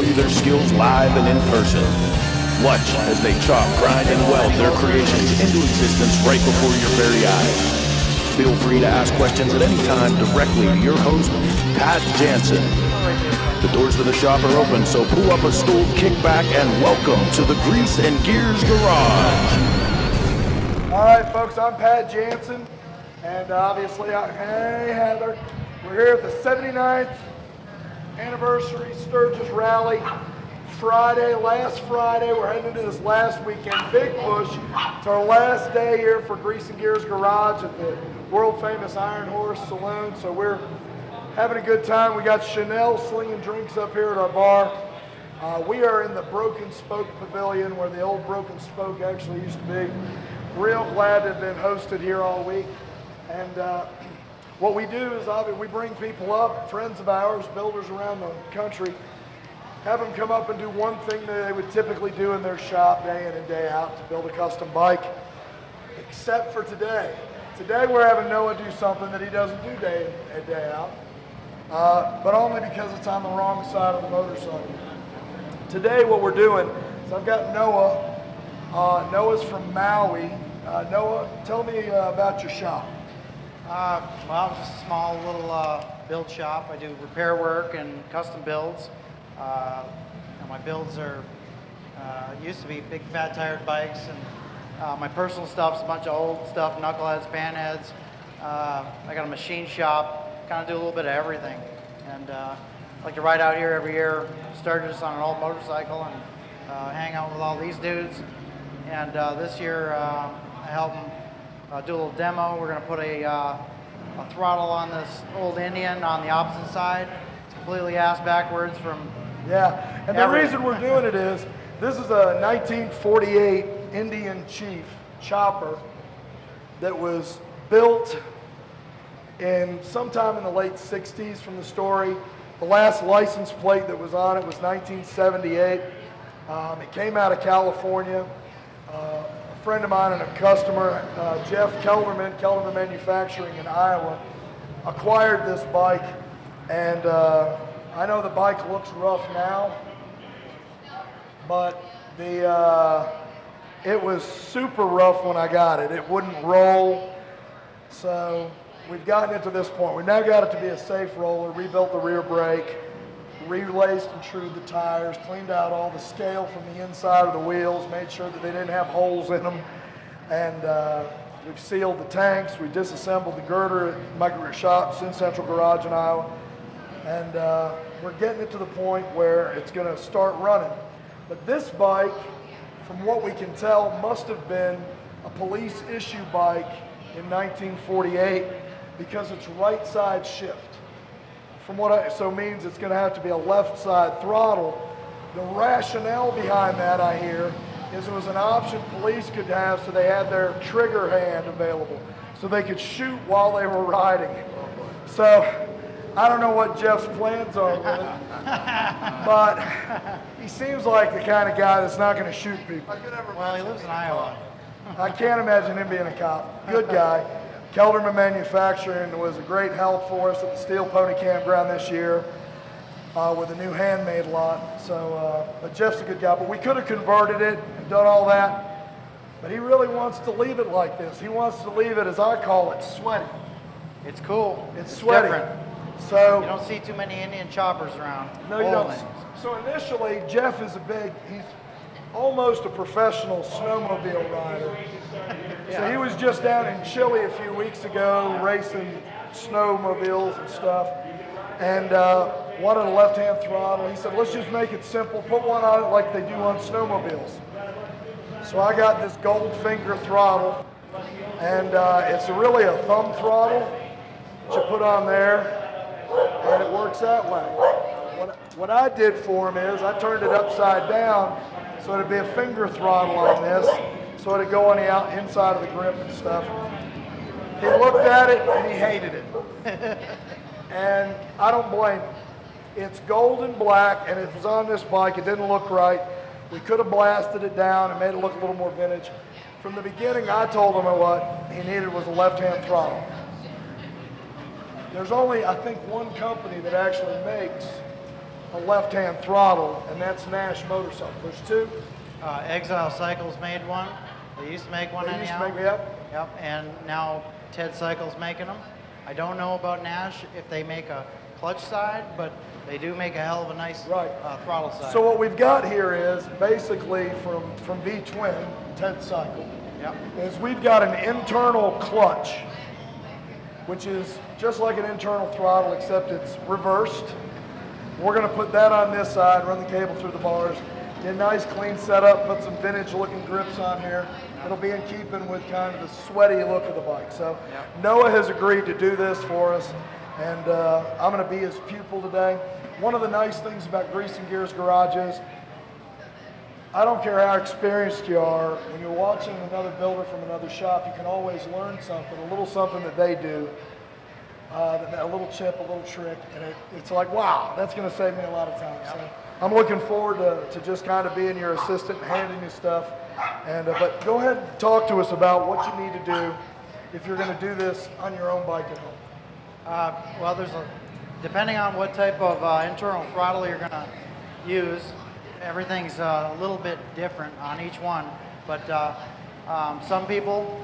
show you their skills live and in person. Watch as they chop, grind, and weld their creations into existence right before your very eyes. Feel free to ask questions at any time directly to your host, Pat Jansen. The doors to the shop are open, so pull up a stool, kick back, and welcome to the Grease and Gears Garage. All right, folks, I'm Pat Jansen, and obviously, hey, Heather. We're here at the 79th anniversary Sturgis Rally. Last Friday, we're heading into this last weekend. Big push. It's our last day here for Grease and Gears Garage at the world famous Iron Horse Saloon. So we're having a good time. We got Chanel slinging drinks up here at our bar. We are in the Broken Spoke Pavilion where the old Broken Spoke actually used to be. Real glad to have been hosted here all week. And what we do is we bring people up, friends of ours, builders around the country, have them come up and do one thing that they would typically do in their shop day in and day out to build a custom bike, except for today. Today we're having Noah do something that he doesn't do day in and day out, but only because it's on the wrong side of the motorcycle. Today what we're doing is I've got Noah. Noah's from Maui. Noah, tell me about your shop. Well, just a small little build shop. I do repair work and custom builds. My builds are used to be big fat tired bikes, and my personal stuff's a bunch of old stuff, knuckleheads, panheads. I got a machine shop, kind of do a little bit of everything. And I like to ride out here every year, Sturgis on an old motorcycle, and hang out with all these dudes. And this year I help them do a little demo. We're going to put a throttle on this old Indian on the opposite side. It's completely ass backwards from Yeah, and the reason we're doing it is, this is a 1948 Indian Chief chopper that was built sometime in the late 60s from the story. The last license plate that was on it was 1978. It came out of California. A friend of mine and a customer, Jeff Kelderman Manufacturing in Iowa, acquired this bike, and I know the bike looks rough now, but it was super rough when I got it. It wouldn't roll, so we've gotten it to this point. We've now got it to be a safe roller, rebuilt the rear brake, relaced and trued the tires, cleaned out all the scale from the inside of the wheels, made sure that they didn't have holes in them, and we've sealed the tanks. We disassembled the girder at my shop in Central Garage in Iowa. And we're getting it to the point where it's going to start running. But this bike, from what we can tell, must have been a police issue bike in 1948 because it's right side shift. So means it's going to have to be a left side throttle. The rationale behind that, I hear, is it was an option police could have so they had their trigger hand available so they could shoot while they were riding. So I don't know what Jeff's plans are with it, but he seems like the kind of guy that's not going to shoot people. Well, he lives in Iowa. I can't imagine him being a cop. Good guy. Kelderman Manufacturing was a great help for us at the Steel Pony Campground this year with a new handmade lot. So, but Jeff's a good guy. But we could have converted it and done all that. But he really wants to leave it like this. He wants to leave it, as I call it, sweaty. It's cool. It's sweaty. Different. So you don't see too many Indian choppers around. No, you don't. So initially, Jeff is he's almost a professional snowmobile rider. So he was just down in Chile a few weeks ago racing snowmobiles and stuff, and wanted a left-hand throttle. He said, let's just make it simple, put one on it like they do on snowmobiles. So I got this gold finger throttle, and it's really a thumb throttle that you put on there, and it works that way. What I did for him is I turned it upside down so it'd be a finger throttle on this, so it'd go on the inside of the grip and stuff. He looked at it and he hated it. And I don't blame him. It's gold and black, and it was on this bike. It didn't look right. We could have blasted it down and made it look a little more vintage. From the beginning, I told him what he needed was a left-hand throttle. There's only, I think, one company that actually makes a left-hand throttle, and that's Nash Motorcycle. There's two. Exile Cycles made one. They used to make one They used to anyhow. make, yep. Yep, and now Ted Cycle's making them. I don't know about Nash if they make a clutch side, but they do make a hell of a nice Right. throttle side. So what we've got here is basically from V-Twin, Ted Cycle, Yep. is we've got an internal clutch, which is just like an internal throttle except it's reversed. We're going to put that on this side, run the cable through the bars, get a nice clean setup, put some vintage looking grips on here. It'll be in keeping with kind of the sweaty look of the bike. So Yep. Noah has agreed to do this for us, and I'm going to be his pupil today. One of the nice things about Grease and Gears garages, I don't care how experienced you are, when you're watching another builder from another shop, you can always learn something, a little something that they do, a little chip, a little trick, and it's like, wow, that's going to save me a lot of time. So I'm looking forward to just kind of being your assistant and handing you stuff. And but go ahead and talk to us about what you need to do if you're going to do this on your own bike at home. Well, depending on what type of internal throttle you're going to use, everything's a little bit different on each one. But some people,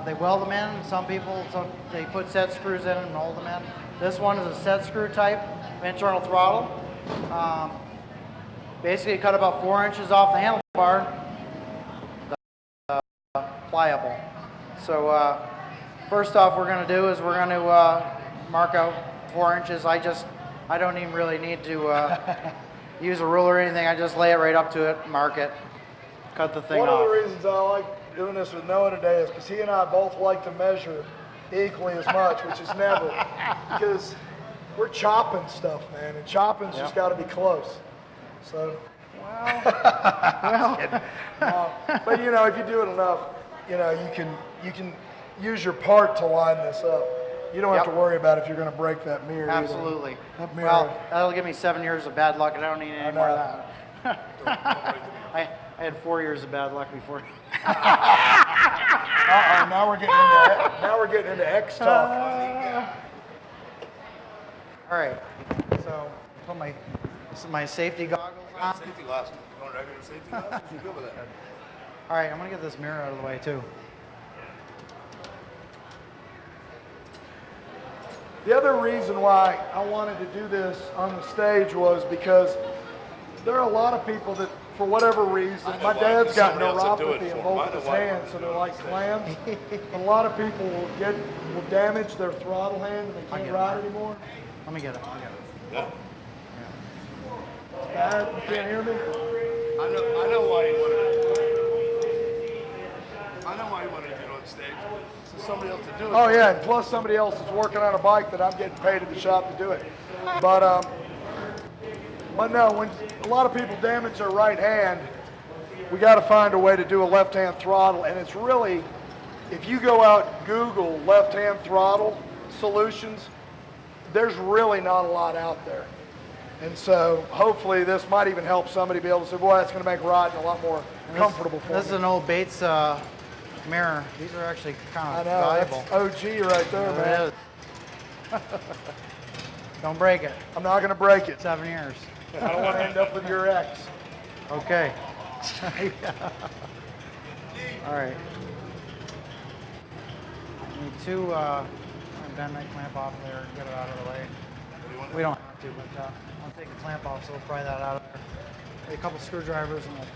they weld them in. Some people, they put set screws in and hold them in. This one is a set screw type internal throttle. Basically cut about 4 inches off the handlebar. Pliable. So first off, we're going to do is we're going to mark out 4 inches. I don't even really need to use a ruler or anything. I just lay it right up to it, mark it, cut the thing One off. of the reasons I like doing this with Noah today is because he and I both like to measure equally as much, which is never, because we're chopping stuff, man, and chopping's just got to be close. So. But you know, if you do it enough, you know, you can use your part to line this up. You don't have to worry about if you're going to break that mirror. Absolutely. That mirror. Well, that'll give me 7 years of bad luck, and I don't need any more of that. I had 4 years of bad luck before. Now we're getting into X talk. All right. So put my safety goggles on. Safety glasses. You want regular safety glasses? You good with that? All right, I'm gonna get this mirror out of the way too. The other reason why I wanted to do this on the stage was because there are a lot of people that, for whatever reason, my dad's got neuropathy in both of his hands, so they're like clams. A lot of people will damage their throttle hand and they can't ride anymore. Let me get it. Yeah. It's bad. You can't hear me? I know why you wanted it. I know why you wanted to do it on stage. So somebody else to do it. Oh yeah, and plus somebody else is working on a bike that I'm getting paid at the shop to do it. But no, when a lot of people damage their right hand, we got to find a way to do a left-hand throttle, and it's really, if you go out and Google left-hand throttle solutions, there's really not a lot out there. And so hopefully this might even help somebody be able to say, boy, that's going to make riding a lot more comfortable for me. This is an old Bates mirror. These are actually kind I of know, valuable. that's OG right there, man. It is. Don't break it. I'm not going to break it. 7 years. I don't want to end up with your ex. Okay. All right. Need two. Bend that clamp off there and get it out of the way. We don't have to, but I'll take the clamp off, so we'll pry that out of there. A couple screwdrivers and we'll.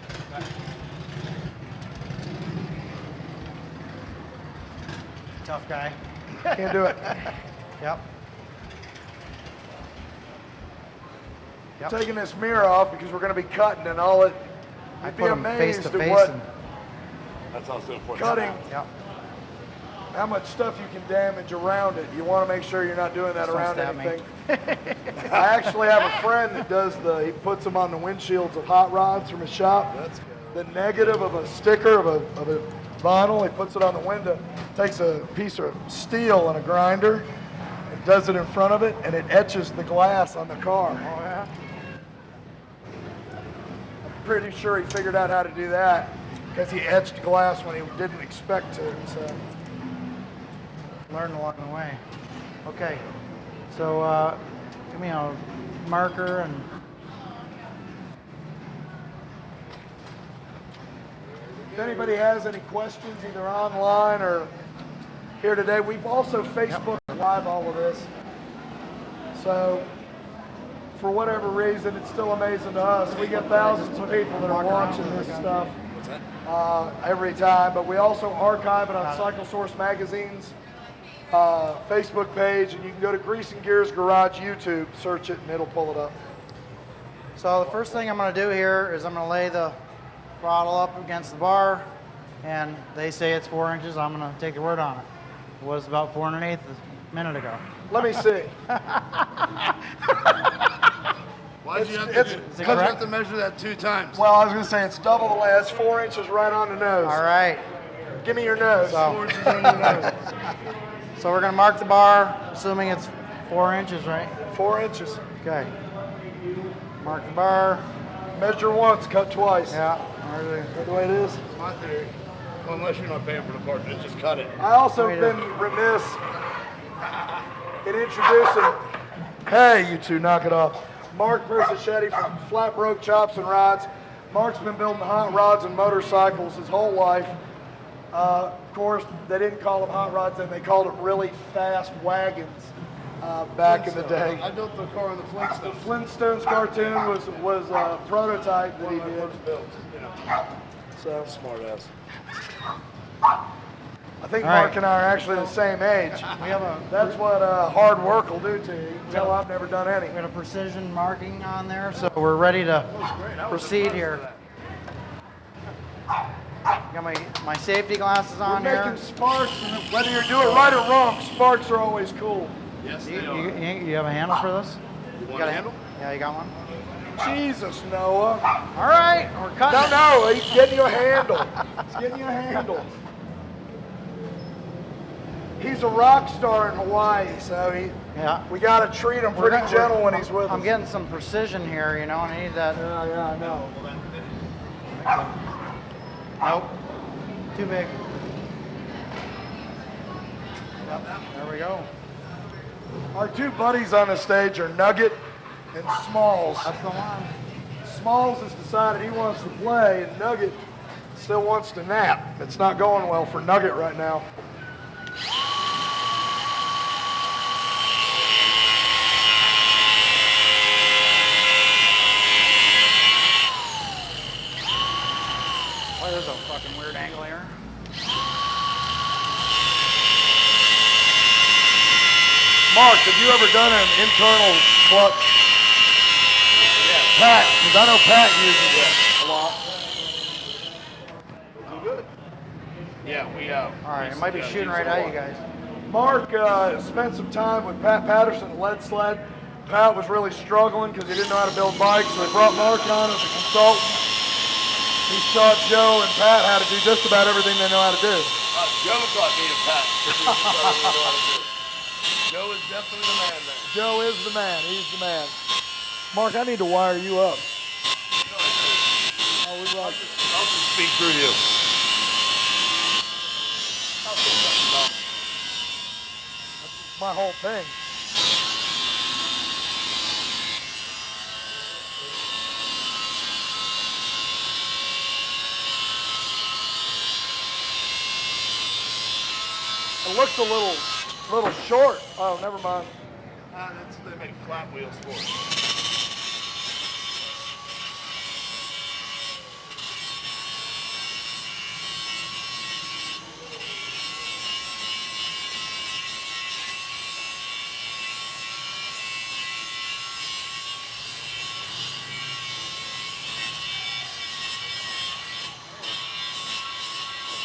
Tough guy. Can't do it. Yep. Taking this mirror off because we're going to be cutting and all it. I You'd put be them face amazed to at face. what That's also important. cutting, Yep. how much stuff you can damage around it. You want to make sure you're not doing that Just don't around stab me. anything. I actually have a friend that does he puts them on the windshields of hot rods from his shop. That's good. The negative of a sticker of a vinyl, he puts it on the window, takes a piece of steel and a grinder, and does it in front of it, and it etches the glass on the car. Oh yeah. Pretty sure he figured out how to do that because he etched glass when he didn't expect to. So Learn along the way. Okay. So give me a marker and If anybody has any questions, either online or here today, we've also Facebook Live all of this. So, for whatever reason, it's still amazing to us. We get thousands of people that are watching this stuff every time, but we also archive it on Cycle Source Magazine's Facebook page, and you can go to Grease and Gears Garage YouTube, search it, and it'll pull it up. So the first thing I'm going to do here is I'm going to lay the throttle up against the bar, and they say it's 4 inches. I'm going to take your word on it. It was about 4 1/8 a minute ago. Let me see. Why'd you have Is to, it because you correct? have to measure that 2 times? Well, I was going to say it's double the way. That's 4 inches right on the nose. All right. Give me your nose. So- 4 inches on your nose. So we're going to mark the bar, assuming it's 4 inches, right? 4 inches. Okay. Mark the bar. Measure once, cut twice. Yeah. Is that the way it is? It's my theory. Well, unless you're not paying for the part, just cut it. I also Right been remiss in introducing, hey, you two, knock it off. Mark Persichetti from Flat Broke Chops and Rods. Mark's been building hot rods and motorcycles his whole life. Of course, they didn't call them hot rods then, they called it really fast wagons back in the day. I built the car in the Flintstones. Flintstones cartoon was a prototype that he One of my did. first builds. You know, So smart ass. I think All Mark right. and I are actually the same age. We have a That's what hard work will do to you. You can tell I've never done any. we got a precision marking on there, so we're ready to proceed here. Got my safety glasses We're on making here. sparks, and whether you're doing right or wrong, sparks are always cool. Yes, You, they are. you have a handle for this? You want Got a handle? Yeah, you got one. Jesus, Noah. All right, we're cutting. No, he's getting you a handle. He's getting you a handle. He's a rock star in Hawaii, so Yeah. we got to treat him We're pretty gonna- gentle when he's with us. I'm getting some precision here, you know, and I need that. Yeah, I know. Nope. Too big. Yep, there we go. Our two buddies on the stage are Nugget and Smalls. That's the one. Smalls has decided he wants to play, and Nugget still wants to nap. It's not going well for Nugget right now. Oh, there's a fucking weird angle here. Mark, have you ever done an internal clutch? Yeah. Pat, because I know Pat uses it a lot. Yeah, we All right, it might be shooting right at you guys. Mark spent some time with Pat Patterson at Lead Sled. Pat was really struggling because he didn't know how to build bikes, so they brought Mark on as a consultant. He taught Joe and Pat how to do just about everything they know how to do. Joe taught me to pat. Joe is definitely the man there. Joe is the man. He's the man. Mark, I need to wire you up. Oh, we like it. I'll just speak through you. That's my whole thing. It looks a little short. Oh, never mind. They make flat wheels for it.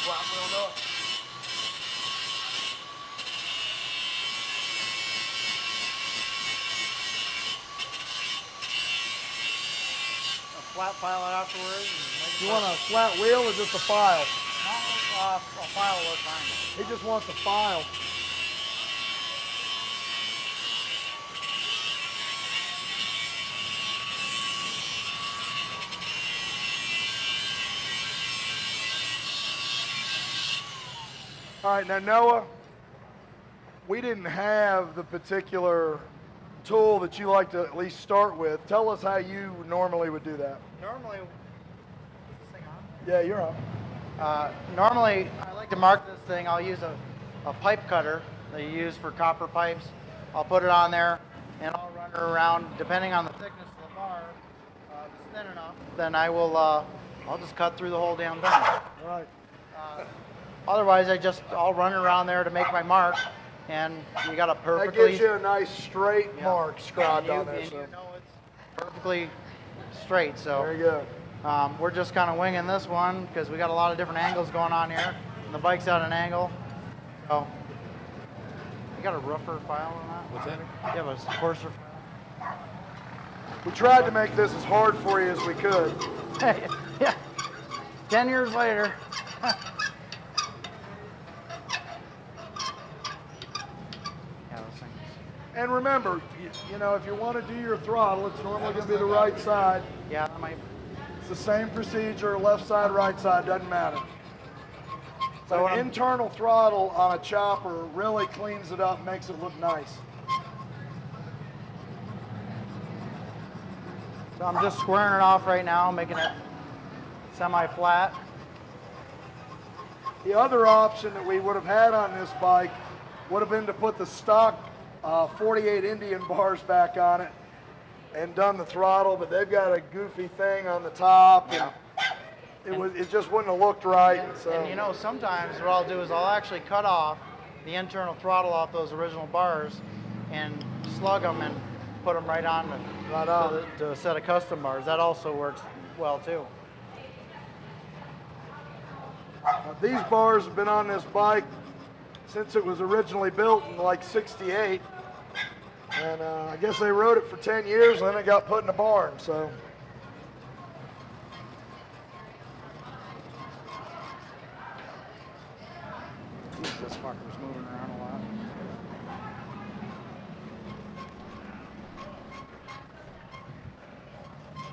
Flat wheel, Noah? Flat file it afterwards. You want a flat wheel or just a file? No, a file will work fine. He just wants a file. All right, now Noah, we didn't have the particular tool that you like to at least start with. Tell us how you normally would do that. Normally, is this thing on? Yeah, you're on. Normally, I like to mark this thing. I'll use a pipe cutter that you use for copper pipes. I'll put it on there, and I'll run it around. Depending on the thickness of the bar, if it's thin enough, then I'll just cut through the whole damn thing. Right. Otherwise, I'll run around there to make my mark, and you got a That perfectly. gives you a nice straight mark scribed on there. And So. you know it's perfectly straight. So. There you go. We're just kind of winging this one because we got a lot of different angles going on here. And the bike's at an angle. So, you got a rougher file on that? What's that? You have a coarser We tried to make this as hard for you as we could. file? Yeah. 10 years later. Yeah, those things. And remember, you know, if you want to do your throttle, it's normally going to be the right side. Yeah, that might. It's the same procedure, left side, right side, doesn't matter. So So what an I'm- internal throttle on a chopper really cleans it up, makes it look nice. So I'm just squaring it off right now, making it semi-flat. The other option that we would have had on this bike would have been to put the stock 48 Indian bars back on it and done the throttle, but they've got a goofy thing on the top, and it just wouldn't have looked right. So. And you know, sometimes what I'll do is I'll actually cut off the internal throttle off those original bars and slug them and put them right on to a set of custom bars. That also works well too. These bars have been on this bike since it was originally built in like '68, and I guess they rode it for 10 years, and then it got put in a barn. So. Jeez, this fucker's moving around a lot.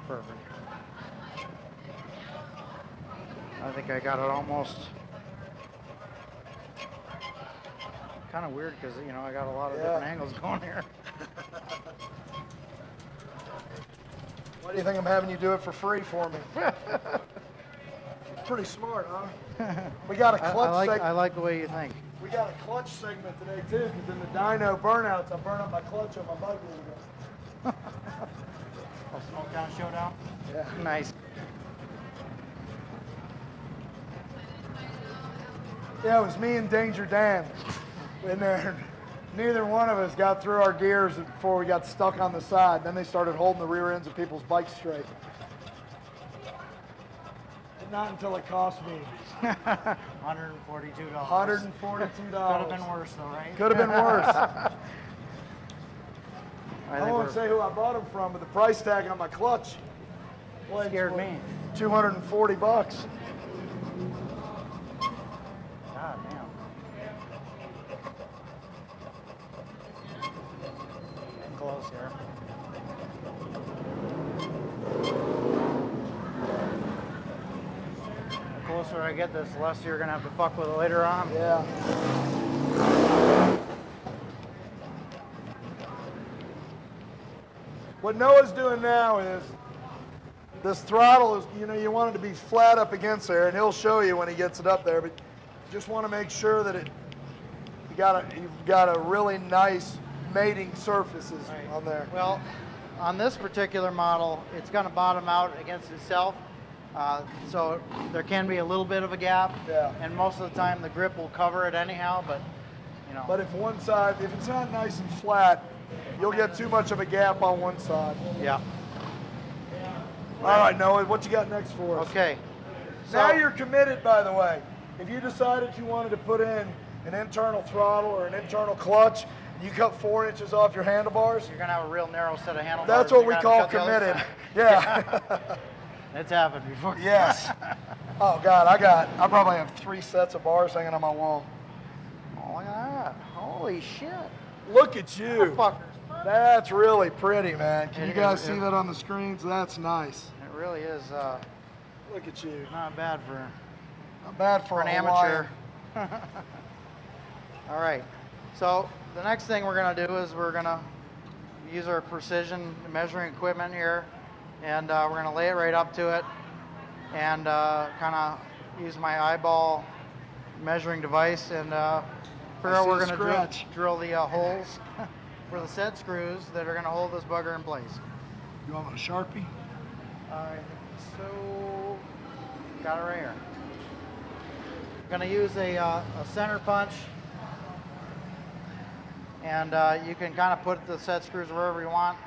Perfect. I think I got it almost. Kind of weird because you know I got a lot of different angles going here. Why do you think I'm having you do it for free for me? It's pretty smart, huh? We got a clutch I like the way you think. We got a clutch segment today too, because in the dyno burnouts, I burn up my clutch on my bike a little bit. Oh, Smoke Down Showdown? Yeah. Nice. Yeah, it was me and Danger Dan in there. Neither one of us got through our gears before we got stuck on the side. Then they started holding the rear ends of people's bikes straight. And not until it cost me $142. $142. Could have been worse though, right? Could have been worse. I I think won't we're say who I bought them from, but the price tag on my clutch plates scared were me. $240. God damn. Getting close here. The closer I get this, the less you're gonna have to fuck with it later on. Yeah. What Noah's doing now is this throttle is, you know, you want it to be flat up against there, and he'll show you when he gets it up there, but you just want to make sure that you've got a really nice mating surfaces on there. Well, on this particular model, it's going to bottom out against itself, so there can be a little bit of a gap. Yeah. And most of the time, the grip will cover it anyhow. But you know. But if it's not nice and flat, you'll get too much of a gap on one side. Yeah. All right, Noah, what you got next for us? Okay. Now So- you're committed, by the way. If you decided you wanted to put in an internal throttle or an internal clutch, and you cut 4 inches off your handlebars, You're going to have a real narrow set of handlebars. that's what You're we gonna call have to cut the other committed. side. Yeah. It's happened before. Yes. Oh God, I probably have 3 sets of bars hanging on my wall. Oh, look at that. Holy shit. Look at you. Fuckers. That's really pretty, man. Can It you guys is, see yeah. that on the screens? That's nice. It really is Look at you. not bad for Not bad for an a amateur. Hawaiian. All right. So the next thing we're going to do is we're going to use our precision measuring equipment here, and we're going to lay it right up to it and kind of use my eyeball measuring device and figure out where we're going to drill the holes for the set screws that are going to hold this bugger in place. You want a Sharpie? So, got it right here. I'm going to use a center punch, and you can kind of put the set screws wherever you want.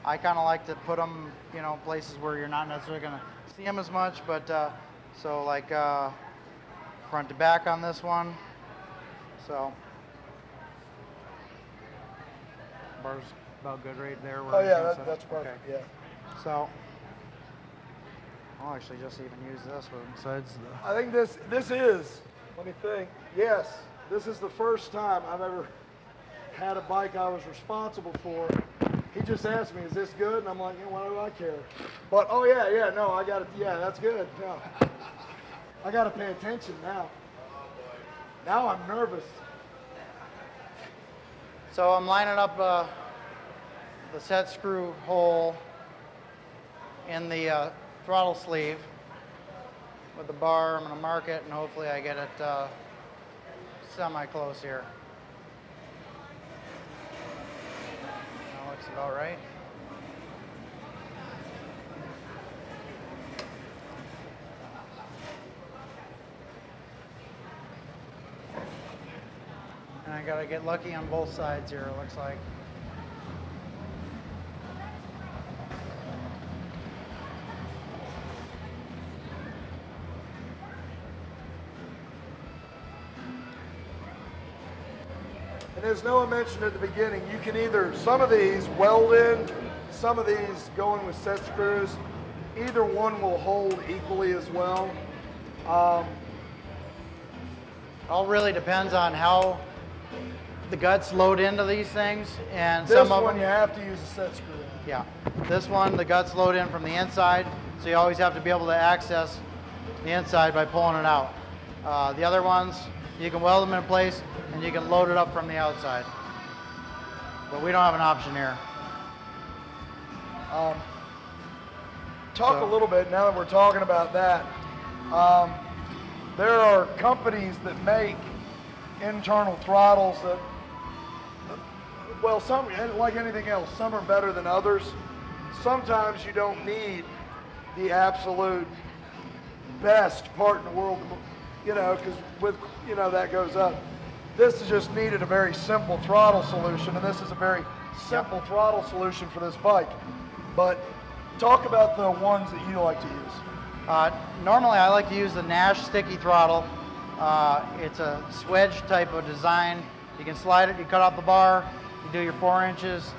I kind of like to put them, you know, places where you're not necessarily going to see them as much, but so like front to back on this one. So bar's about good right there. Oh yeah, that's perfect. Okay. Yeah. So I'll actually just even use this one besides the. I think this is. Let me think. Yes, this is the first time I've ever had a bike I was responsible for. He just asked me, "Is this good?" And I'm like, "Yeah, why do I care?" But oh yeah, no, I got it. Yeah, that's good. No, I got to pay attention now. Now I'm nervous. So I'm lining up the set screw hole in the throttle sleeve with the bar. I'm going to mark it, and hopefully I get it semi-close here. That looks about right. And I got to get lucky on both sides here, it looks like. And as Noah mentioned at the beginning, you can either, some of these weld in, some of these go in with set screws. Either one will hold equally as well. All really depends on how the guts load into these things, and This some of one them, you have to use a set screw. yeah. This one, the guts load in from the inside, so you always have to be able to access the inside by pulling it out. The other ones, you can weld them in place, and you can load it up from the outside. But we don't have an option here. Talk a little bit, now that we're talking about that, there are companies that make internal throttles that, well, some, like anything else, some are better than others. Sometimes you don't need the absolute best part in the world, you know, because with, you know, that goes up. This is just needed a very simple throttle solution, and this is a very simple throttle solution for this bike. But talk about the ones that you like to use. Normally I like to use the Nash sticky throttle. It's a swedge type of design. You can slide it, you cut off the bar, you do your 4 inches,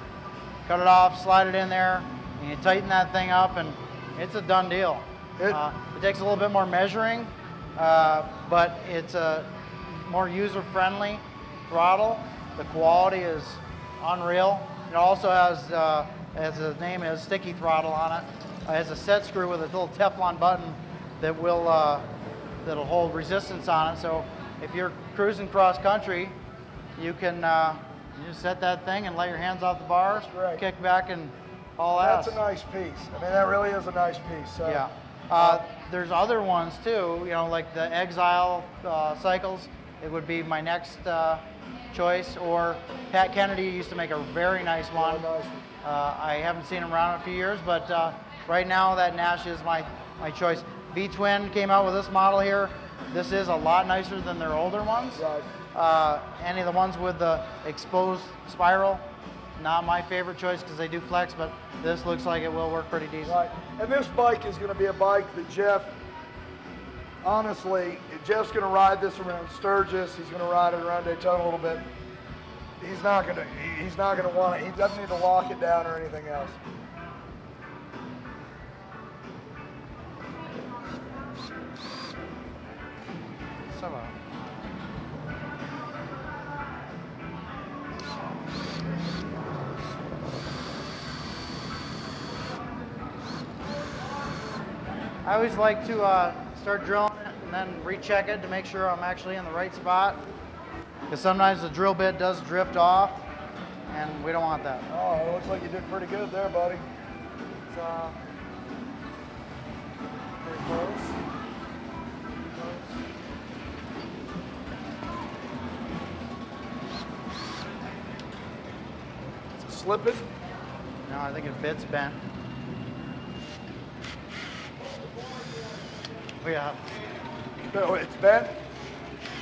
cut it off, slide it in there, and you tighten that thing up, and it's a done deal. It takes a little bit more measuring, but it's a more user-friendly throttle. The quality is unreal. It also has, as the name is, sticky throttle on it. It has a set screw with a little Teflon button that will that'll hold resistance on it. So if you're cruising cross country, you can you just set that thing and let your hands off the bar, kick back, and haul ass. That's a nice piece. I mean, that really is a nice piece. So, yeah. There's other ones too. You know, like the Exile cycles. It would be my next choice. Or Pat Kennedy used to make a very nice one. I haven't seen him around in a few years, but right now that Nash is my choice. V-Twin came out with this model here. This is a lot nicer than their older ones. Right. Any of the ones with the exposed spiral, not my favorite choice because they do flex, but this looks like it will work pretty decent. Right. And this bike is going to be a bike that Jeff, honestly, Jeff's going to ride this around Sturgis. He's going to ride it around Daytona a little bit. He's not going to want it. He doesn't need to lock it down or anything else. I always like to start drilling it and then recheck it to make sure I'm actually in the right spot. Because sometimes the drill bit does drift off, and we don't want that. Oh, it looks like you did pretty good there, buddy. It's pretty close. slipping? No, I think the bit's bent. Oh, yeah. No, it's bent?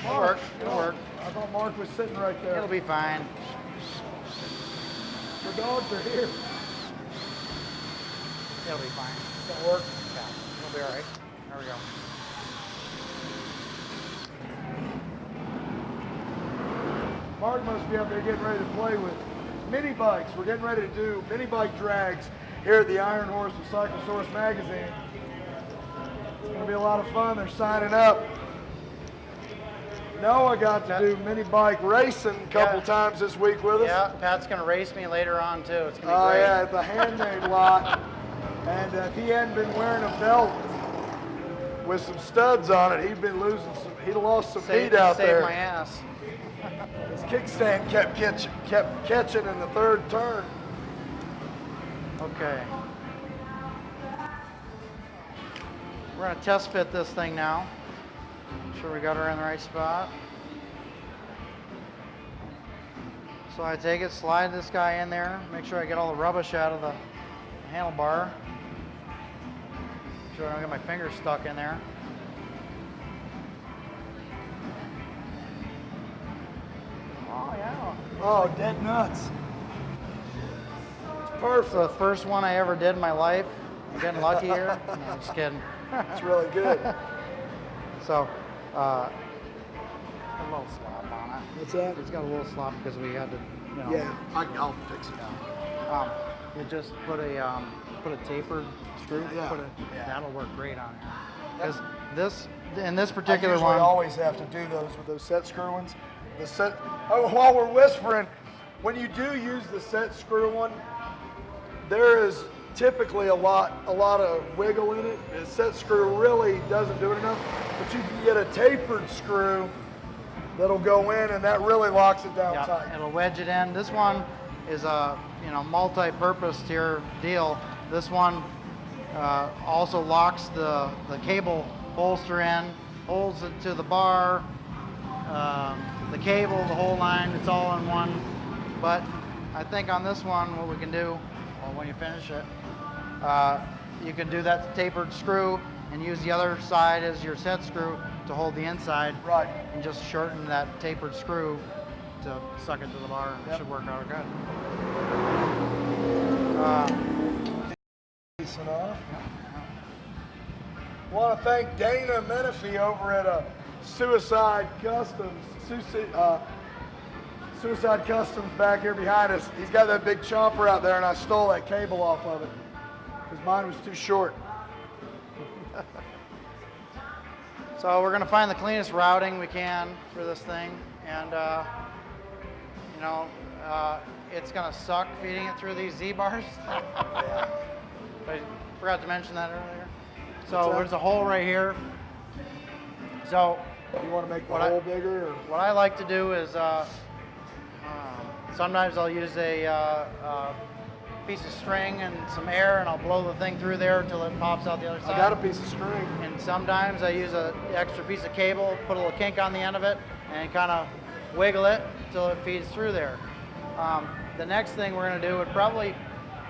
It'll work. It'll work. I thought Mark was sitting right there. It'll be fine. The dogs are here. It'll be fine. That'll work. Yeah, it'll be all right. There we go. Mark must be out there getting ready to play with mini bikes. We're getting ready to do mini bike drags here at the Iron Horse with Cycle Source Magazine. It's going to be a lot of fun. They're signing up. Noah got to do mini bike racing a couple times this week with us. Yeah, Pat's going to race me later on, too. It's going to be Oh, great. yeah, at the handmade lot. And if he hadn't been wearing a belt with some studs on it, he'd lost some meat out there. Saved my ass. His kickstand kept catching in the third turn. Okay. We're going to test fit this thing now. Make sure we got her in the right spot. So I take it, slide this guy in there, make sure I get all the rubbish out of the handlebar. Make sure I don't get my fingers stuck in there. Oh yeah. Oh, dead nuts. It's perfect. It's the first one I ever did in my life. I'm getting lucky here. No, I'm just kidding. It's really good. So, a little slop on it. What's that? It's got a little slop because we had to, you know. Yeah, I'll fix it. You just put a tapered screw. Yeah. That'll work great on here. Because in this particular I usually one. always have to do those with those set screw ones. While we're whispering, when you do use the set screw one, there is typically a lot of wiggle in it. The set screw really doesn't do it enough, but you can get a tapered screw that'll go in, and that really locks it down tight. It'll wedge it in. This one is a multi-purpose tier deal. This one also locks the cable bolster in, holds it to the bar, the cable, the whole line. It's all in one. But I think on this one, what we can do, well, when you finish it, you can do that tapered screw and use the other side as your set screw to hold the inside. Right. And just shorten that tapered screw to suck it to the bar, and it should work out good. Decent enough. Want to thank Dana Menifee over at Suicide Customs back here behind us. He's got that big chomper out there, and I stole that cable off of it because mine was too short. So we're going to find the cleanest routing we can for this thing, and it's going to suck feeding it through these Z-bars. I forgot to mention that earlier. So there's a hole right here. So you want to make the hole bigger? Or? What I like to do is sometimes I'll use a piece of string and some air, and I'll blow the thing through there until it pops out the other side. I got a piece of string. And sometimes I use an extra piece of cable, put a little kink on the end of it, and kind of wiggle it until it feeds through there. The next thing we're going to do would probably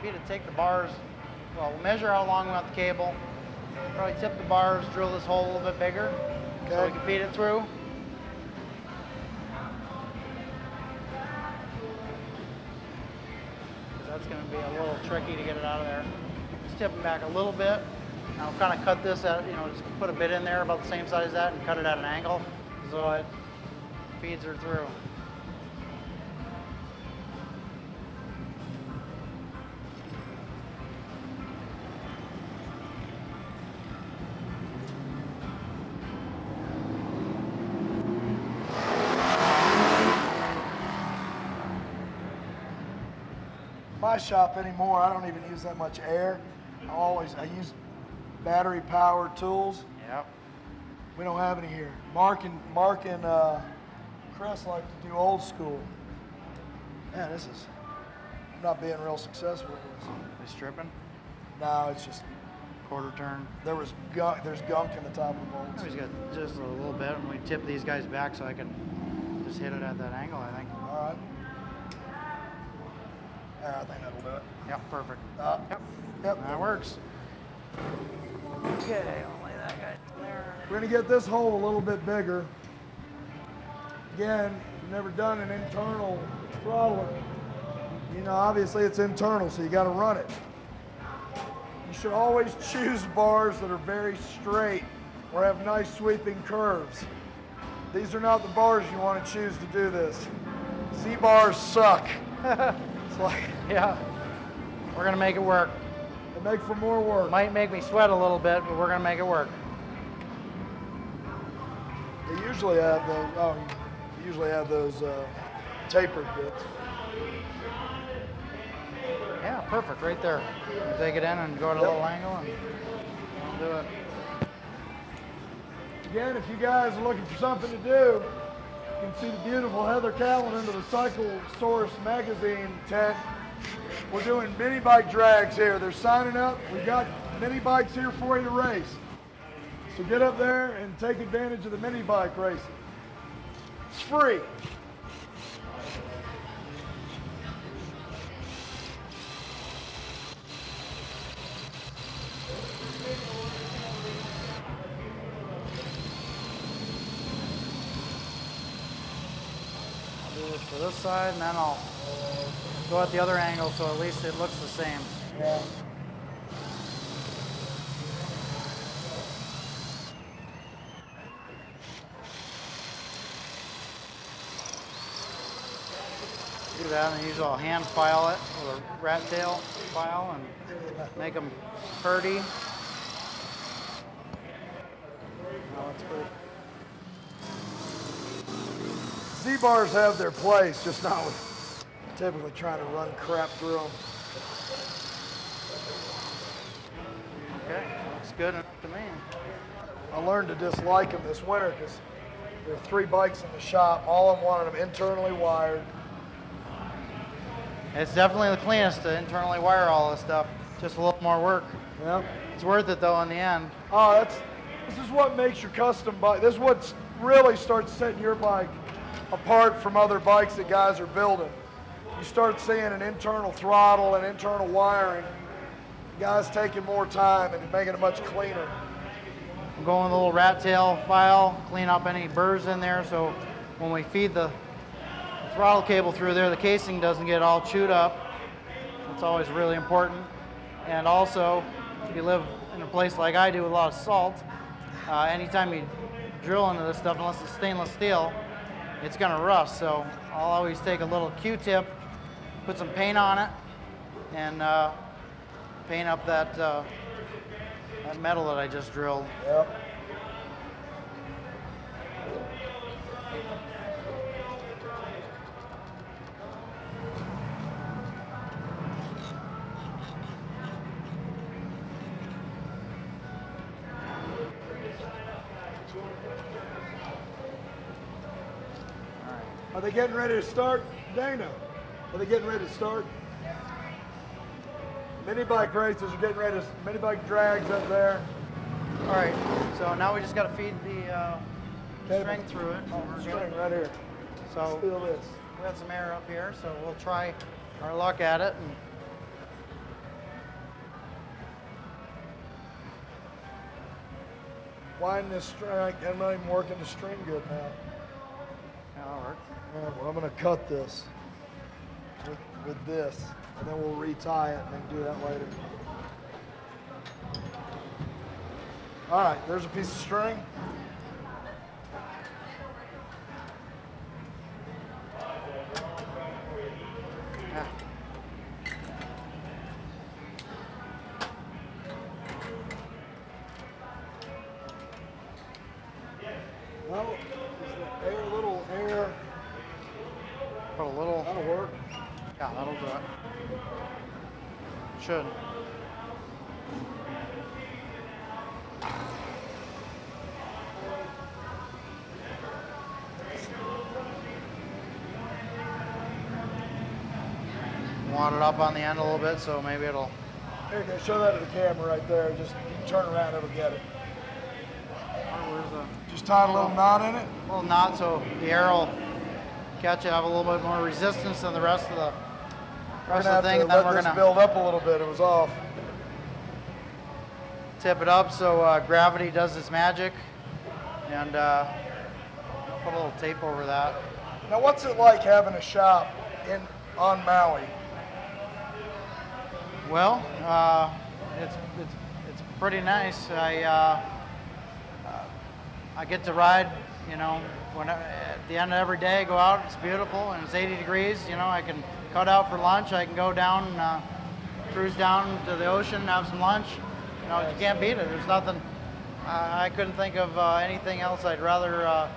be to take the bars, we'll measure how long we want the cable, probably tip the bars, drill this hole a little bit bigger so we can feed it through. That's going to be a little tricky to get it out of there. Just tip them back a little bit. And I'll kind of cut this at, just put a bit in there about the same size as that and cut it at an angle so it feeds her through. My shop anymore, I don't even use that much air. I use battery powered tools. Yep. We don't have any here. Mark and Chris like to do old school. Man, I'm not being real successful with this. They stripping? No, it's just Quarter turn. there's gunk in the top of the bolts. He's got just a little bit, and we tip these guys back so I can just hit it at that angle, I think. All right. I think that'll do it. Yep, perfect. Yep. That works. Okay, I'll lay that guy there. We're gonna get this hole a little bit bigger. Again, if you've never done an internal throttler, you know, obviously it's internal, so you gotta run it. You should always choose bars that are very straight or have nice sweeping curves. These are not the bars you want to choose to do this. Z-bars suck. It's like, Yeah, we're gonna make it work. they make for more work. Might make me sweat a little bit, but we're gonna make it work. They usually have those tapered bits. Yeah, perfect, right there. Take it in and go at a little angle and do it. Again, if you guys are looking for something to do, you can see the beautiful Heather Callan into the Cycle Source magazine tent. We're doing mini bike drags here. They're signing up. We've got mini bikes here for you to race. So get up there and take advantage of the mini bike racing. It's free. I'll do this for this side, and then I'll go at the other angle so at least it looks the same. Yeah. Do that, and usually I'll hand file it with a rat tail file and make them purdy. Oh, it's pretty. Z-bars have their place, just not with typically trying to run crap through them. Okay, looks good to me. I learned to dislike them this winter because there are 3 bikes in the shop. All of them wanted them internally wired. It's definitely the cleanest to internally wire all this stuff. Just a little more work. Yeah. It's worth it though in the end. Oh, this is what makes your custom bike. This is what really starts setting your bike apart from other bikes that guys are building. You start seeing an internal throttle and internal wiring. Guys taking more time and making it much cleaner. I'm going with a little rat tail file, clean up any burrs in there so when we feed the throttle cable through there, the casing doesn't get all chewed up. It's always really important. And also, if you live in a place like I do with a lot of salt, anytime you drill into this stuff, unless it's stainless steel, it's gonna rust. So I'll always take a little Q-tip, put some paint on it, and paint up that metal that I just drilled. Yep. Are they getting ready to start, Dana? Are they getting ready to start? Mini bike races are getting ready to, mini bike drags up there. All right, so now we just got to feed the string through it. Oh, We're string good. right here. So Feel this. we got some air up here, so we'll try our luck at it. And Wind this string. I'm not even working the string good now. yeah, that'll work. Yeah, well, I'm going to cut this with this, and then we'll retie it and then do that later. All right, there's a piece of string. Yeah. Well, is the air, a little air. Put a little. That'll work. Yeah, that'll do it. Should. Want it up on the end a little bit, so maybe it'll. Here, can I show that to the camera right there? Just you can turn around, it'll get it. Where's the Just tie a little knot in it. little knot so the air will catch it, have a little bit more resistance than the rest of the rest gonna of the thing, have and to then let we're this gonna build up a little bit. It was off. tip it up so gravity does its magic, and put a little tape over that. Now, what's it like having a shop on Maui? Well, it's pretty nice. I get to ride, you know, at the end of every day, go out, it's beautiful, and it's 80 degrees, you know, I can cut out for lunch, I can go down, cruise down to the ocean, have some lunch. You know, you can't beat it. There's nothing, I couldn't think of anything else I'd rather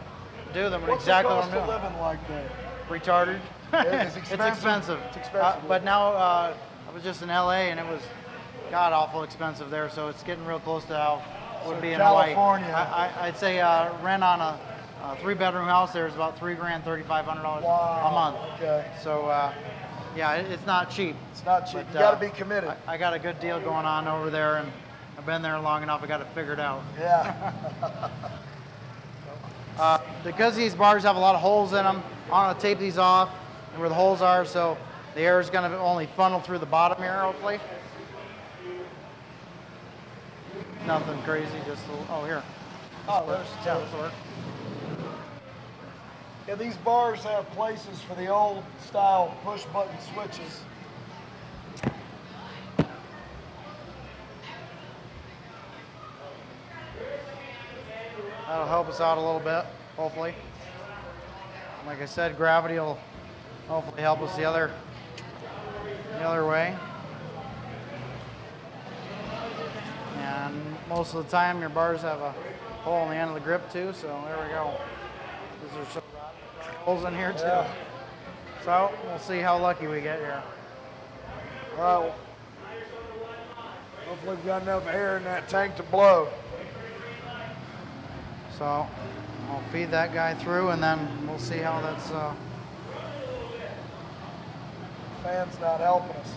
do than What's exactly the what cost I'm of doing. living like there? Retarded. It's It's expensive? expensive. It's expensive. But now, I was just in LA and it was god awful expensive there, so it's getting real close to how it would So be in California. Hawaii. I'd say rent on a 3-bedroom house there is about $3,000, $3,500 Wow. a month. Okay. So yeah, it's not cheap. It's not cheap. But, You got to be committed. I got a good deal going on over there, and I've been there long enough. I got it figured out. Yeah. Because these bars have a lot of holes in them, I want to tape these off and where the holes are, so the air is going to only funnel through the bottom here, hopefully. Nothing crazy, just a little, oh here. Oh, there's Yeah, this will work. Yeah, these bars have places for the old style push button switches. That'll help us out a little bit, hopefully. Like I said, gravity will hopefully help us the other way. And most of the time, your bars have a hole in the end of the grip too. So there we go. These are some holes in here too. Yeah. So we'll see how lucky we get here. Well, hopefully we've got enough air in that tank to blow. So I'll feed that guy through, and then we'll see how that's. Fan's not helping us.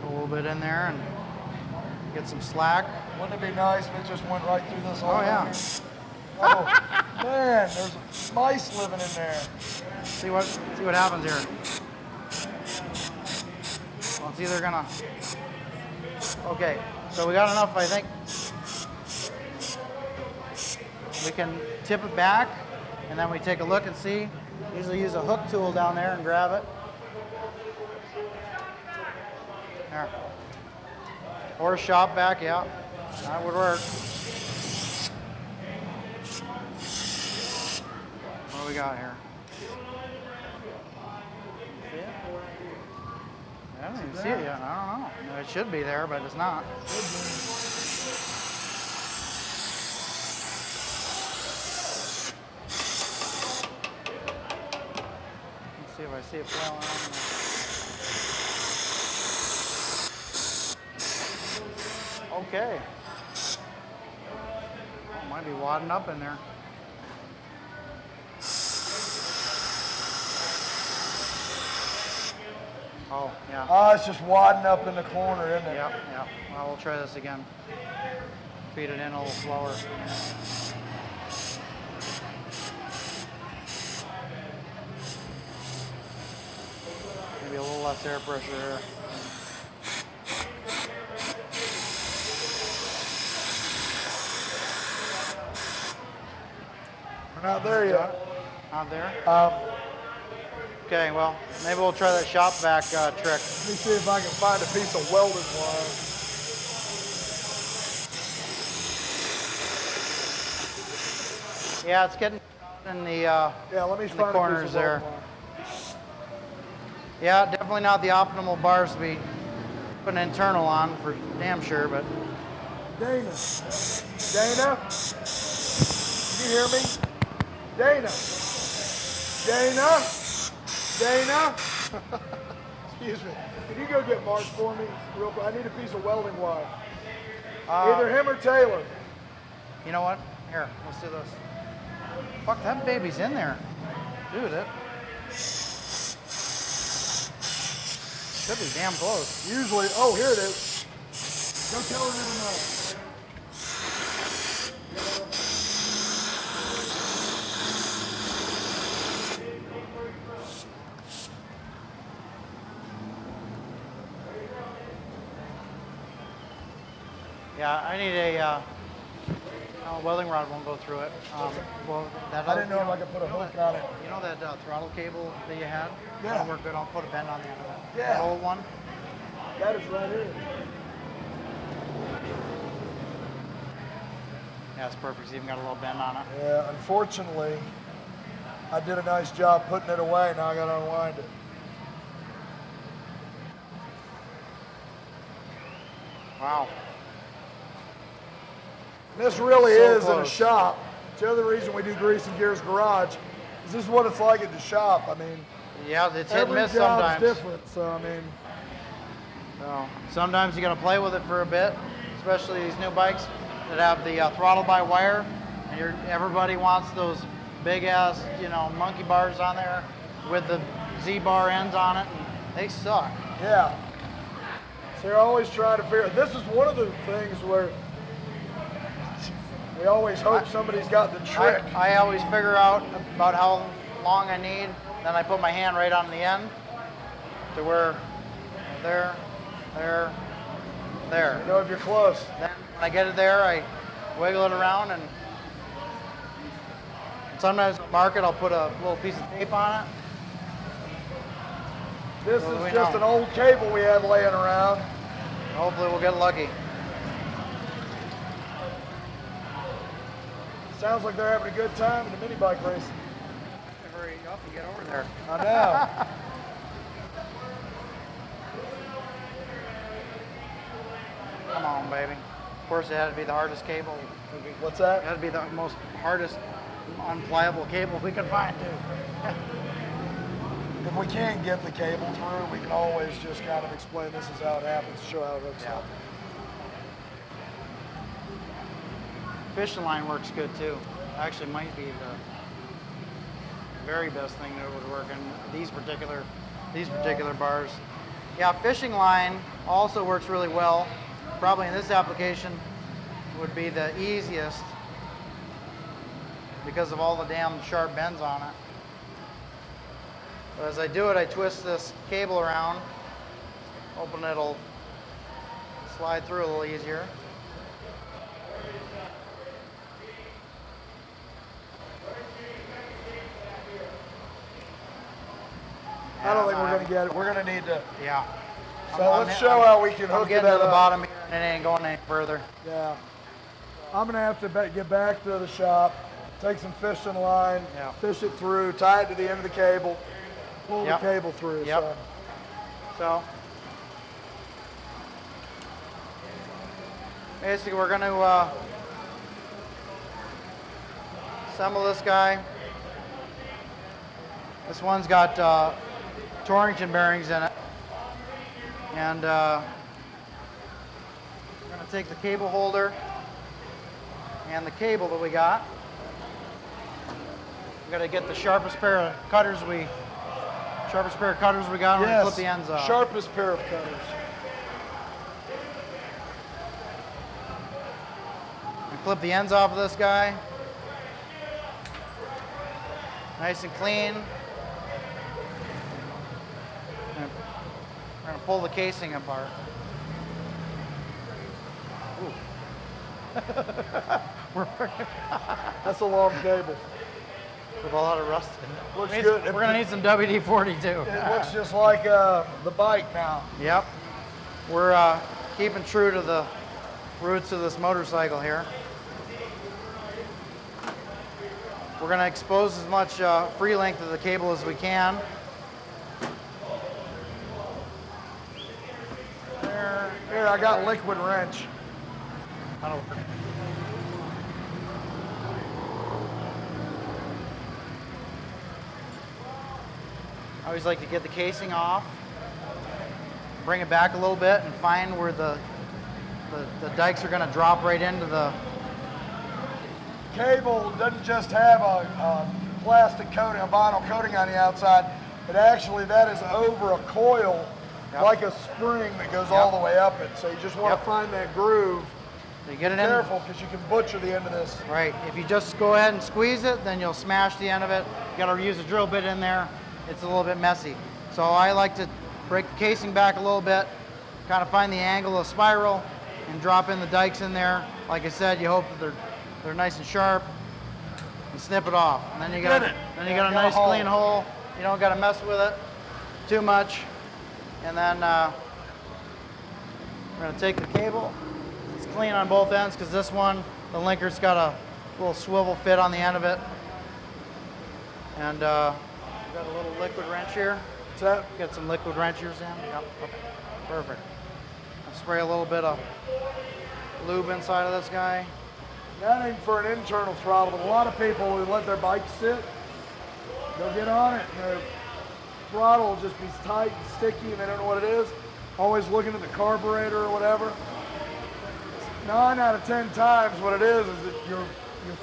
Put a little bit in there and get some slack. Wouldn't it be nice if it just went right through this hole? Oh yeah. Oh, man, there's mice living in there. See what happens here. Well, it's either gonna. Okay, so we got enough, I think. We can tip it back, and then we take a look and see. Usually use a hook tool down there and grab it. There. Or a shop vac, yeah, that would work. What do we got here? See it? I don't even see it yet. I don't know. No, it should be there, but it's not. Let's see if I see it flailing on there. Okay. Oh, might be wadding up in there. Oh, yeah. Oh, it's just wadding up in the corner, isn't it? Yep, yep. Well, we'll try this again. Feed it in a little slower. Maybe a little less air pressure here. We're not there yet. Not there? Let Okay, well, maybe we'll try that shop vac trick. me see if I can find a piece of welding wire. Yeah, it's getting in the Yeah, let me in the find a corners piece of there. welding wire. Yeah, definitely not the optimal bars to be putting internal on for damn sure, but Dana. Dana? Can you hear me? Dana. Dana? Dana? Excuse me. Can you go get Mark for me real quick? I need a piece of welding wire. Either him or Taylor. you know what? Here, let's do this. Fuck, that baby's in there. Dude, it should be damn close. Usually, oh, here it is. Go tell her to know. Yeah, I need a welding rod won't go through it. Well, that I didn't know if I could put a hook on it. You know that throttle cable that you had? Yeah. That'll work good. I'll put a bend on the end of it. Yeah. That old one. That is right here. Yeah, it's perfect. It's even got a little bend on it. Yeah, unfortunately, I did a nice job putting it away. Now I got to unwind it. Wow. This really So is in a close. shop. It's the other reason we do Grease and Gears Garage. Is this is what it's like at the shop. I mean, Yeah, it's hit and every miss job's sometimes. different. So I mean, So sometimes you got to play with it for a bit, especially these new bikes that have the throttle by wire, and everybody wants those big ass, monkey bars on there with the Z-bar ends on it, and they suck. yeah. So you're always trying to figure. This is one of the things where we always hope somebody's got the trick. I always figure out about how long I need, then I put my hand right on the end to where there. You know if you're close. Then when I get it there, I wiggle it around, and sometimes I'll mark it, I'll put a little piece of tape on it. This So we is just know. an old cable we had laying around. Hopefully we'll get lucky. Sounds like they're having a good time in the mini bike racing. Hurry up and get over there. I know. Come on, baby. Of course, it had to be the hardest cable. What's It that? had to be the most hardest, unpliable cable we could find, too. If we can't get the cable through, we can always just kind of explain this is how it happens, show how it hooks Yeah. up. Fishing line works good, too. Actually, might be the very best thing that would work in these particular bars. Yeah, fishing line also works really well. Probably in this application would be the easiest because of all the damn sharp bends on it. But as I do it, I twist this cable around, hoping it'll slide through a little easier. I don't think we're going to get it. We're going to need to. Yeah. So let's show how we can I'm hook getting that to the up. bottom here and it ain't going any further. Yeah. I'm going to have to get back to the shop, take some fishing line, Yeah. fish it through, tie it to the end of the cable, pull Yep. the cable through. Yep. So. So basically we're going to assemble this guy. This one's got Torrington bearings in it. And we're going to take the cable holder and the cable that we got. We're going to get the sharpest pair of cutters we got. We're going to clip the ends off. Sharpest pair of cutters. And clip the ends off of this guy. Nice and clean. And we're going to pull the casing apart. That's a long cable. With a lot of rust in it. Looks We're good. going to need some WD-40 too. It looks just like the bike now. Yep. We're keeping true to the roots of this motorcycle here. We're going to expose as much free length of the cable as we can. There. Here, I got liquid wrench. That'll work. I always like to get the casing off, bring it back a little bit, and find where the dikes are going to drop right into the. Cable doesn't just have a plastic coating, a vinyl coating on the outside. It actually, that is over a coil, Yep. like a spring that goes all the way up it. So you just want Yep. to find that groove. You get it in. Careful, because you can butcher the end of this. Right. If you just go ahead and squeeze it, then you'll smash the end of it. You got to use a drill bit in there. It's a little bit messy. So I like to break the casing back a little bit, kind of find the angle of spiral, and drop in the dikes in there. Like I said, you hope that they're nice and sharp, and snip it off. And then you got a nice clean hole. You don't got to mess with it too much. And then we're going to take the cable. It's clean on both ends because this one, the linker's got a little swivel fit on the end of it. And got a little liquid wrench here. What's that? Get some liquid wrenchers in. Yep. Okay. Perfect. I'll spray a little bit of lube inside of this guy. That ain't for an internal throttle, but a lot of people who let their bike sit, they'll get on it and their throttle will just be tight and sticky and they don't know what it is. Always looking at the carburetor or whatever. 9 out of 10 times what it is that your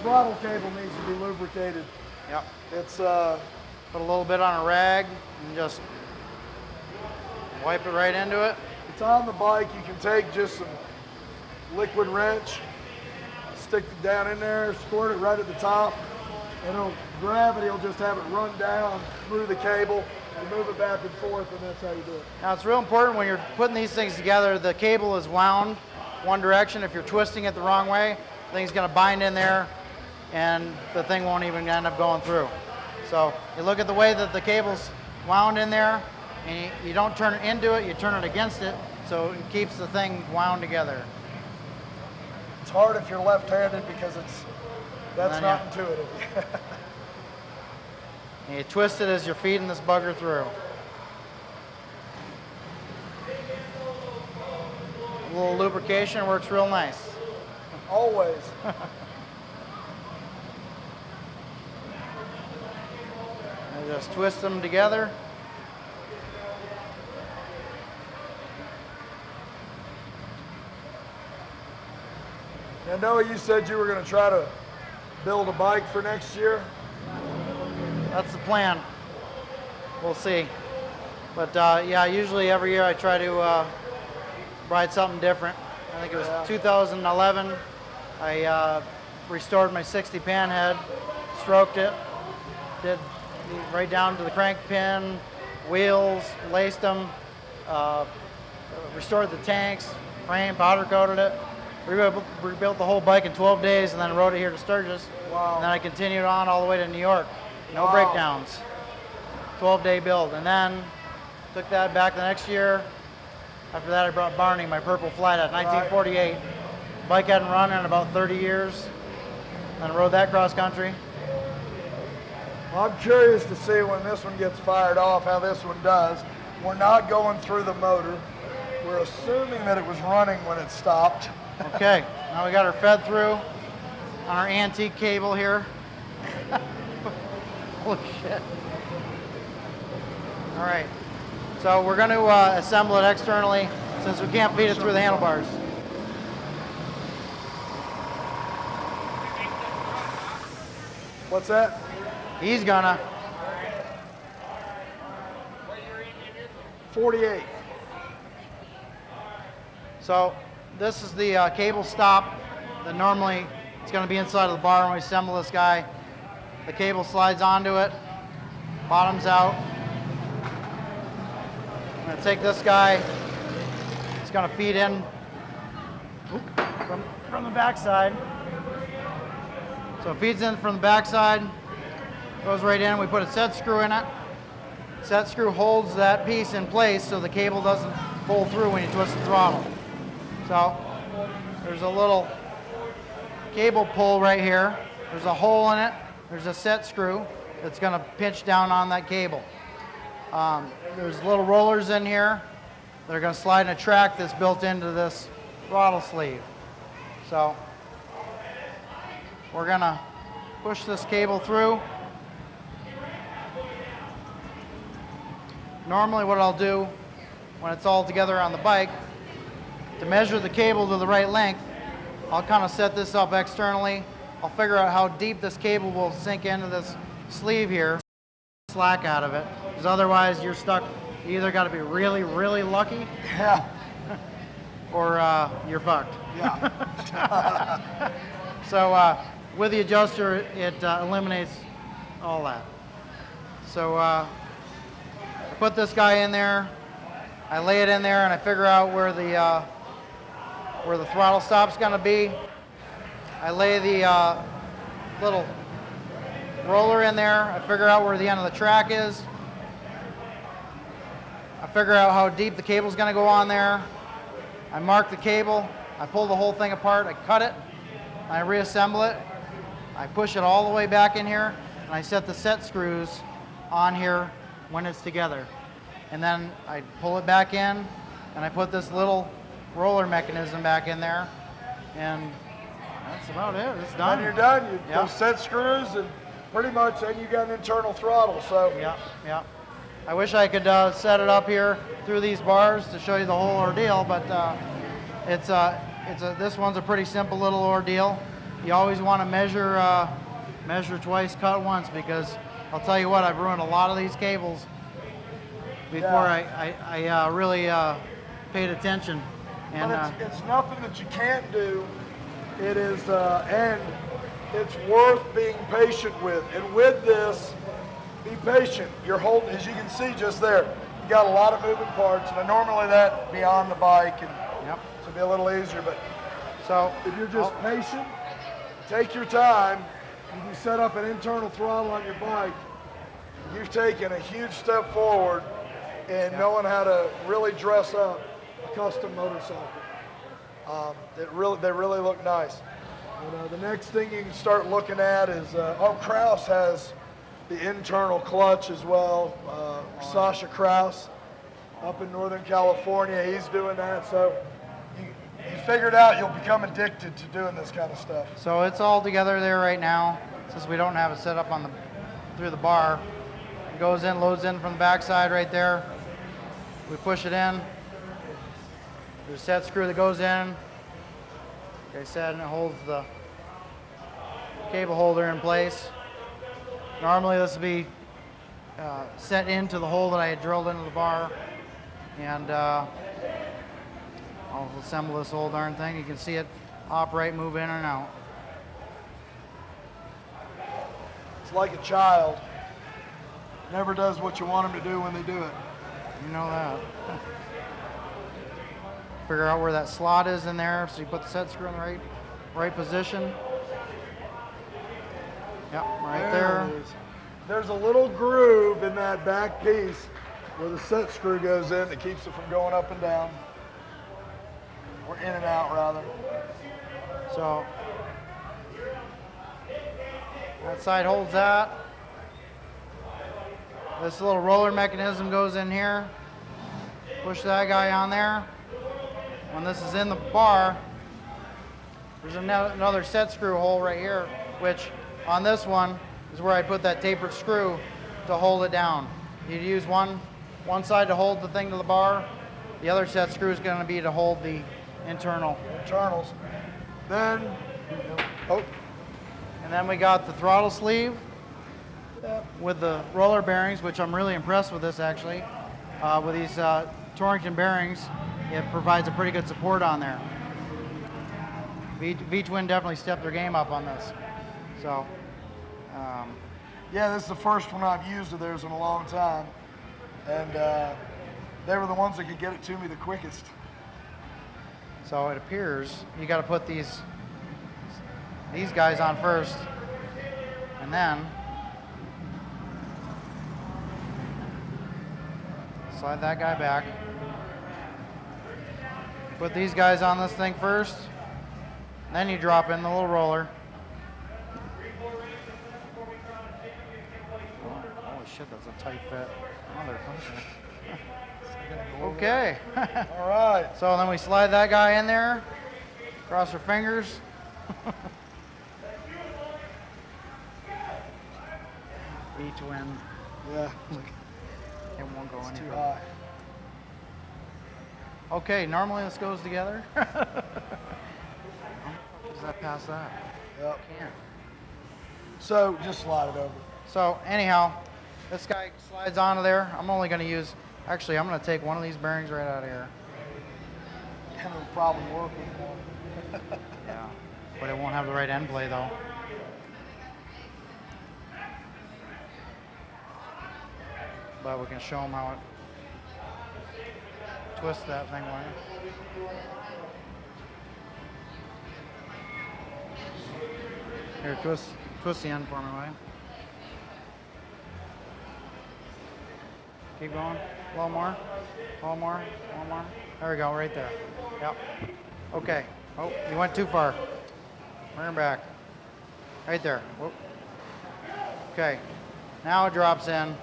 throttle cable needs to be lubricated. Yep. It's put a little bit on a rag and just wipe it right into it. It's on the bike. You can take just some liquid wrench, stick it down in there, squirt it right at the top, and gravity will just have it run down through the cable. You move it back and forth, and that's how you do it. Now it's real important when you're putting these things together, the cable is wound one direction. If you're twisting it the wrong way, the thing's going to bind in there and the thing won't even end up going through. So you look at the way that the cable's wound in there, and you don't turn it into it, you turn it against it, so it keeps the thing wound together. It's hard if you're left-handed because that's not you, intuitive. And you twist it as you're feeding this bugger through. A little lubrication works real nice. Always. And just twist them together. Now, Noah, you said you were going to try to build a bike for next year. That's the plan. We'll see. But yeah, usually every year I try to ride something different. I think it was 2011. I restored my 60 panhead, stroked it, did right down to the crank pin, wheels, laced them, restored the tanks, frame, powder coated it, rebuilt the whole bike in 12 days, and then rode it here to Sturgis. Wow. And then I continued on all the way to New York. No Wow. breakdowns. 12-day build. And then took that back the next year. After that, I brought Barney, my purple flathead, 1948. Bike hadn't run in about 30 years. And rode that cross country. Well, I'm curious to see when this one gets fired off, how this one does. We're not going through the motor. We're assuming that it was running when it stopped. Okay, now we got her fed through on our antique cable here. Holy shit. All right, so we're going to assemble it externally since we can't feed it through the handlebars. What's that? He's gonna. 48. So this is the cable stop that normally it's going to be inside of the bar when we assemble this guy. The cable slides onto it, bottoms out. I'm going to take this guy. It's going to feed in from the backside. So it feeds in from the backside, goes right in. We put a set screw in it. Set screw holds that piece in place so the cable doesn't pull through when you twist the throttle. So there's a little cable pull right here. There's a hole in it. There's a set screw that's going to pinch down on that cable. There's little rollers in here that are going to slide in a track that's built into this throttle sleeve. So we're going to push this cable through. Normally what I'll do when it's all together on the bike, to measure the cable to the right length, I'll kind of set this up externally. I'll figure out how deep this cable will sink into this sleeve here, slack out of it, because otherwise you're stuck. You either got to be really, really lucky, Yeah. or you're fucked. Yeah. So with the adjuster, it eliminates all that. So I put this guy in there, I lay it in there, and I figure out where the where the throttle stop's going to be. I lay the little roller in there. I figure out where the end of the track is. I figure out how deep the cable's going to go on there. I mark the cable. I pull the whole thing apart. I cut it. I reassemble it. I push it all the way back in here, and I set the set screws on here when it's together. And then I pull it back in, and I put this little roller mechanism back in there, and that's about it. It's done. When you're done, you set screws, and pretty much then you got an internal throttle. So yeah. I wish I could set it up here through these bars to show you the whole ordeal, but this one's a pretty simple little ordeal. You always want to measure twice, cut once, because I'll tell you what, I've ruined a lot of these cables before I really paid attention. And but it's nothing that you can't do. It is, and it's worth being patient with. And with this, be patient. You're holding, as you can see just there, you got a lot of moving parts, and normally that be on the bike, and so it'll be a little easier. But so if you're just patient, take your time. If you set up an internal throttle on your bike, you've taken a huge step forward in knowing how to really dress up a custom motorcycle. They really look nice. The next thing you can start looking at is, Kraus has the internal clutch as well. Sasha Kraus up in Northern California, he's doing that. So you figured out you'll become addicted to doing this kind of stuff. So it's all together there right now, since we don't have it set up on through the bar. It goes in, loads in from the backside right there. We push it in. There's a set screw that goes in. Like I said, and it holds the cable holder in place. Normally this will be set into the hole that I had drilled into the bar, and I'll assemble this whole darn thing. You can see it operate, move in and out. It's like a child. Never does what you want them to do when they do it. You know that. Figure out where that slot is in there, so you put the set screw in the right position. Yep, right there. It is. There's a little groove in that back piece where the set screw goes in that keeps it from going up and down. Or in and out, rather. So that side holds that. This little roller mechanism goes in here. Push that guy on there. When this is in the bar, there's another set screw hole right here, which on this one is where I put that tapered screw to hold it down. You'd use one side to hold the thing to the bar. The other set screw is going to be to hold the internals. Then, and then we got the throttle sleeve with the roller bearings, which I'm really impressed with this actually. With these Torrington bearings, it provides a pretty good support on there. V-Twin definitely stepped their game up on this. So, yeah, this is the first one I've used of theirs in a long time. And they were the ones that could get it to me the quickest. So it appears you got to put these guys on first, and then slide that guy back. Put these guys on this thing first, then you drop in the little roller. Holy shit, that's a tight fit. Motherfucker. Okay. All right. So then we slide that guy in there, cross our fingers. V-Twin. Yeah. It won't go It's any too further. high. Okay, normally this goes together. Does that pass that? Yep. Can't. So just slide it over. So anyhow, this guy slides onto there. I'm only going to use, actually I'm going to take one of these bearings right out of here. And it'll probably work with one. Yeah, but it won't have the right end play though. But we can show them how it twists that thing. Here, twist the end for me, will you? Keep going. A little more. A little more. A little more. There we go, right there. Yep. Okay. Oh, you went too far. Bring it back. Right there. Whoop. Okay. Now it drops in.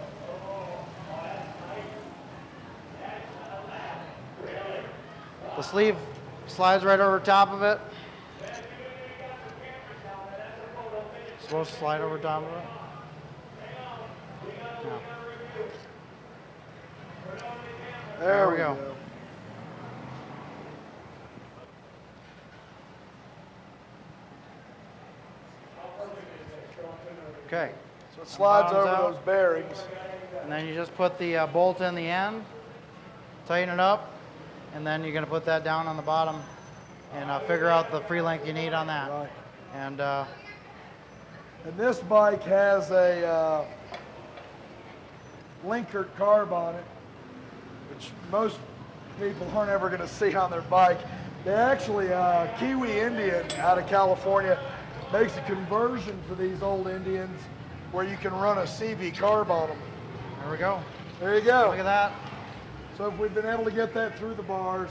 The sleeve slides right over top of it. Supposed to slide over top of it. No. There we go. go. Okay. So it slides Bottoms over out. those bearings. And then you just put the bolt in the end, tighten it up, and then you're going to put that down on the bottom and figure out the free length you need on that. Right. And And this bike has a linkered carb on it, which most people aren't ever going to see on their bike. They actually, Kiwi Indian out of California makes a conversion for these old Indians where you can run a CV carb on them. there we go. There you go. Look at that. So if we've been able to get that through the bars,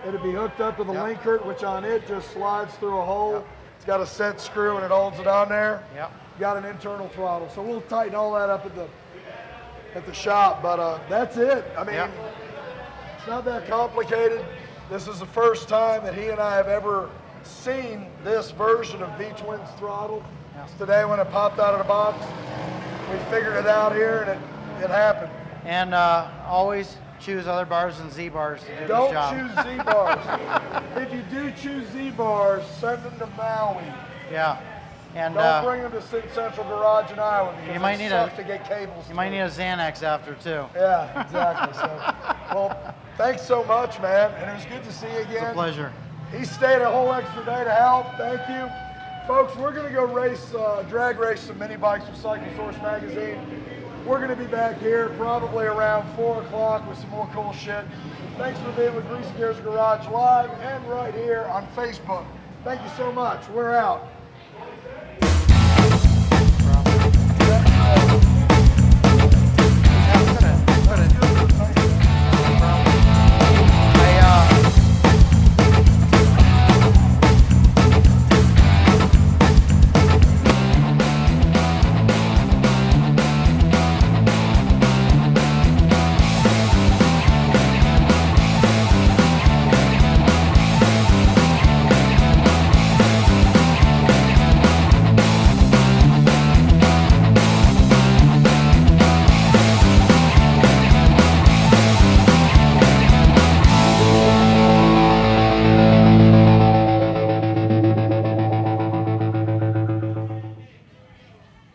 it'll be hooked up to the Yep. linker, which on it just slides through a hole. Yep. It's got a set screw and it holds it on there. Yep. Got an internal throttle. So we'll tighten all that up at the shop, but that's it. I mean, Yep. it's not that complicated. This is the first time that he and I have ever seen this version of V-Twin's throttle. Yep. Today when it popped out of the box, we figured it out here and it happened. And always choose other bars than Z bars to do Don't this job. choose Z bars. If you do choose Z bars, send them to Maui. Yeah. And Don't bring them to Central Garage in Iowa because You might they need suck a- to get cables. you might through. need a Xanax after too. Yeah, exactly. So, well, thanks so much, man, and it was good to see you again. It's a pleasure. He stayed a whole extra day to help. Thank you, folks. We're gonna go race, drag race some mini bikes with Cycle Source magazine. We're gonna be back here probably around 4 o'clock with some more cool shit. Thanks for being with Greasy Gears Garage Live and right here on Facebook. Thank you so much. We're out. Yeah,